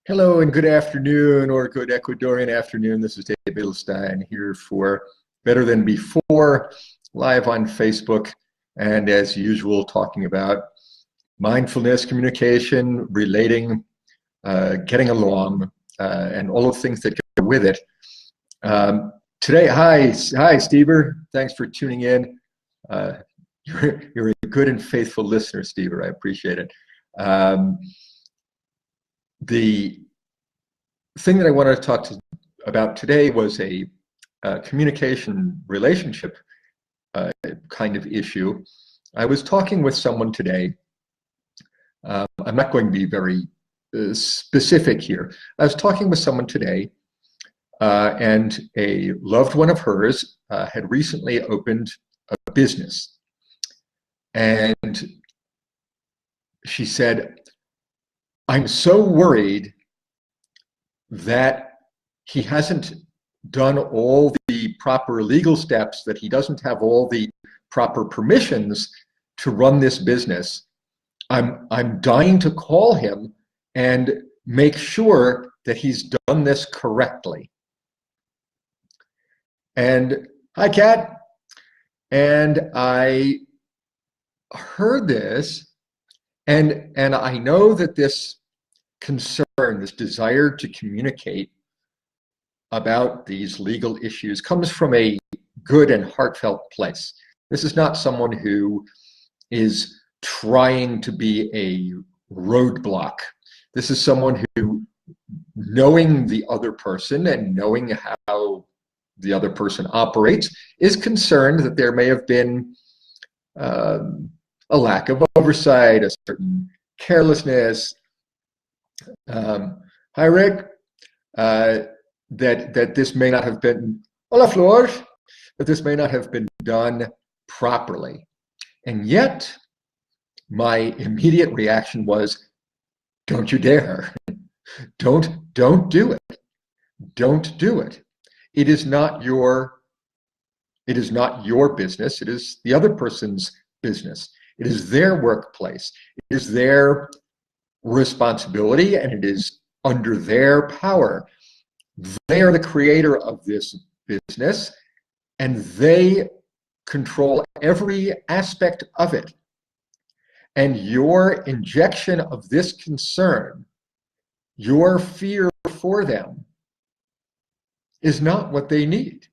Hello and good afternoon, or good Ecuadorian afternoon. This is David Edelstein here for Better Than Before, live on Facebook, and as usual, talking about mindfulness, communication, relating, getting along, and all of the things that go with it. Today, hi, Stever. Thanks for tuning in. You're a good and faithful listener, Stever. I appreciate it. The thing that I wanted to talk about today was a communication relationship kind of issue. I was talking with someone today. I'm not going to be very specific here. I was talking with someone today, and a loved one of hers had recently opened a business. And she said, I'm so worried that he hasn't done all the proper legal steps, that he doesn't have all the proper permissions to run this business. I'm dying to call him and make sure that he's done this correctly. And hi, Kat. And I heard this, and I know that this concern, this desire to communicate about these legal issues comes from a good and heartfelt place. This is not someone who is trying to be a roadblock. This is someone who, knowing the other person and knowing how the other person operates, is concerned that there may have been a lack of oversight, a certain carelessness. Hi, Rick. That this may not have been, hola, Flor, that this may not have been done properly. And yet, my immediate reaction was, don't you dare. Don't do it. Don't do it. It is not your business. It is the other person's business. It is their workplace. It is their responsibility, and it is under their power. They are the creator of this business, and they control every aspect of it. And your injection of this concern, your fear for them, is not what they need.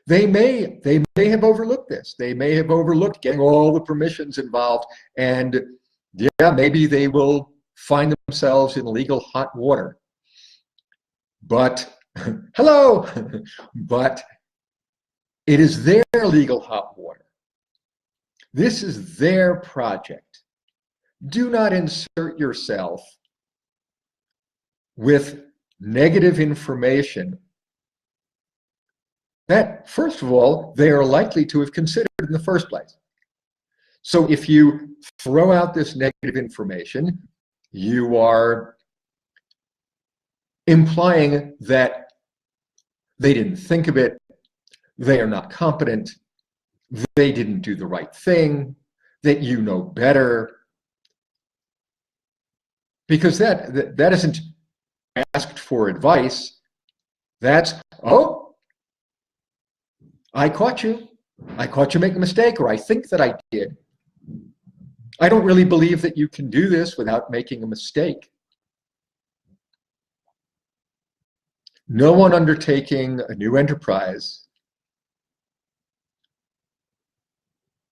They may have overlooked this. They may have overlooked getting all the permissions involved, and yeah, maybe they will find themselves in legal hot water. But, hello, but it is their legal hot water. This is their project. Do not insert yourself with negative information that, first of all, they are likely to have considered in the first place. So if you throw out this negative information, you are implying that they didn't think of it, they are not competent, they didn't do the right thing, that you know better. Because that isn't asked for advice. That's, oh, I caught you. I caught you making a mistake, or I think that I did. I don't really believe that you can do this without making a mistake. No one undertaking a new enterprise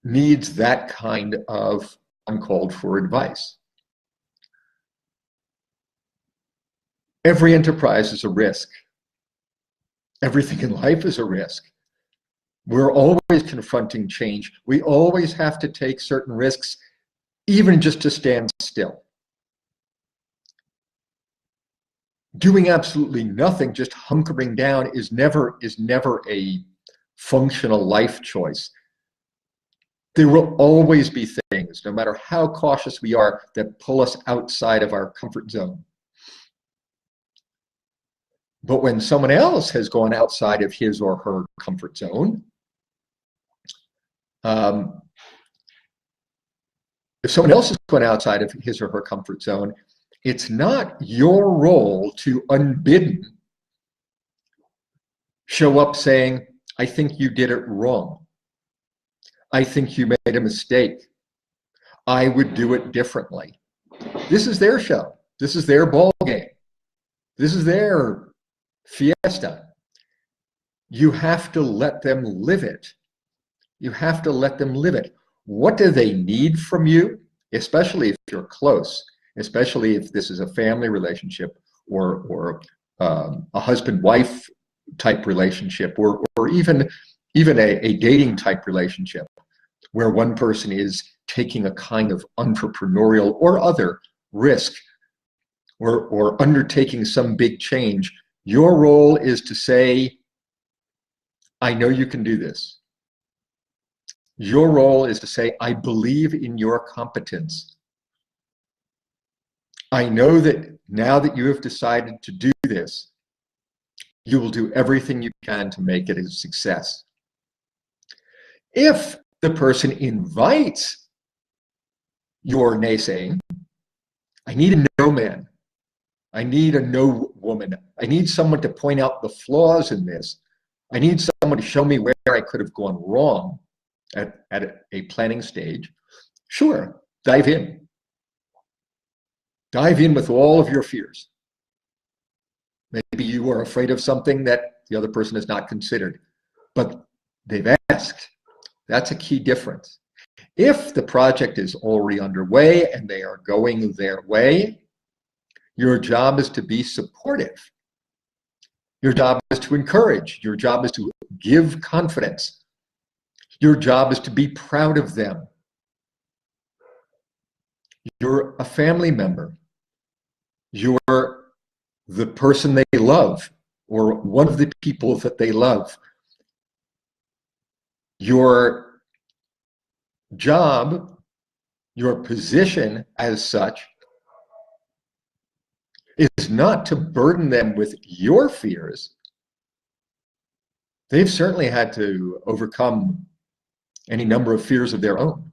needs that kind of uncalled for advice. Every enterprise is a risk. Everything in life is a risk. We're always confronting change. We always have to take certain risks, even just to stand still. Doing absolutely nothing, just hunkering down, is never a functional life choice. There will always be things, no matter how cautious we are, that pull us outside of our comfort zone. But when someone else has gone outside of his or her comfort zone, if someone else has gone outside of his or her comfort zone, It's not your role to unbidden show up saying, I think you did it wrong. I think you made a mistake. I would do it differently. This is their show. This is their ball game. This is their fiesta. You have to let them live it. You have to let them live it. What do they need from you? Especially if you're close, especially if this is a family relationship or a husband-wife type relationship, or even a dating type relationship where one person is taking a kind of entrepreneurial or other risk or undertaking some big change. Your role is to say, I know you can do this. Your role is to say, I believe in your competence. I know that now that you have decided to do this, you will do everything you can to make it a success. If the person invites your naysaying, I need a no man. I need a no woman. I need someone to point out the flaws in this. I need someone to show me where I could have gone wrong at a planning stage. Sure, dive in. Dive in with all of your fears. Maybe you are afraid of something that the other person has not considered, but they've asked. That's a key difference. If the project is already underway and they are going their way, your job is to be supportive. Your job is to encourage. Your job is to give confidence. Your job is to be proud of them. You're a family member. You're the person they love, or one of the people that they love. Your job, your position as such, is not to burden them with your fears. They've certainly had to overcome any number of fears of their own.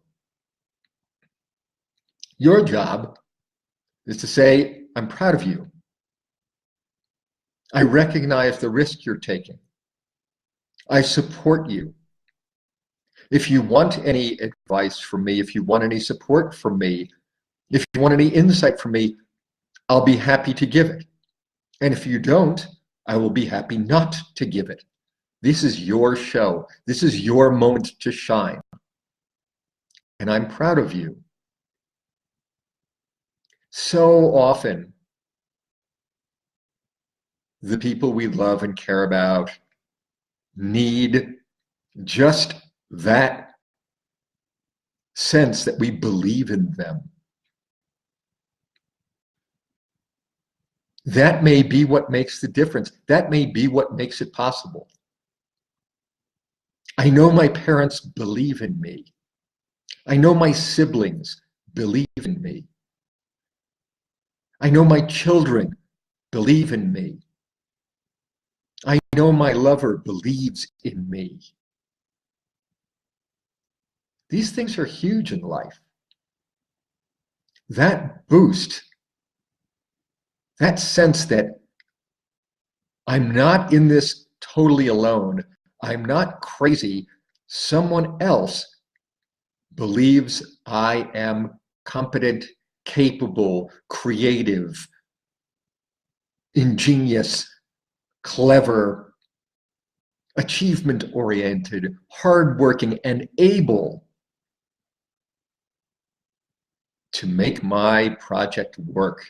Your job is to say, I'm proud of you. I recognize the risk you're taking. I support you. If you want any advice from me, if you want any support from me, if you want any insight from me, I'll be happy to give it. And if you don't, I will be happy not to give it. This is your show. This is your moment to shine. And I'm proud of you. So often, the people we love and care about need just that sense that we believe in them. That may be what makes the difference. That may be what makes it possible. I know my parents believe in me. I know my siblings believe in me. I know my children believe in me. I know my lover believes in me. These things are huge in life. That boost, that sense that I'm not in this totally alone, I'm not crazy, someone else believes I am competent, capable, creative, ingenious, clever, achievement-oriented, hardworking, and able to make my project work,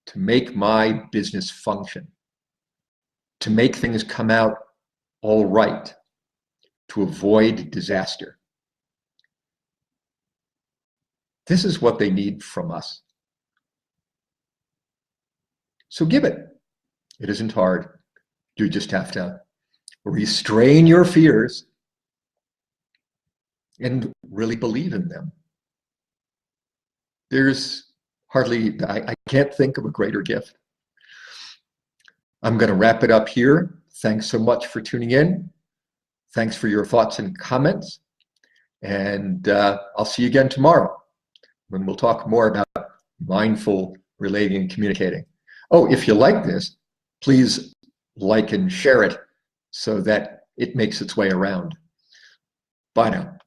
to make my business function, to make things come out all right, to avoid disaster. This is what they need from us. So give it. It isn't hard. You just have to restrain your fears and really believe in them. There's hardly, I can't think of a greater gift. I'm going to wrap it up here. Thanks so much for tuning in. Thanks for your thoughts and comments. And I'll see you again tomorrow when we'll talk more about mindful relating and communicating. Oh, if you like this, please like and share it so that it makes its way around. Bye now.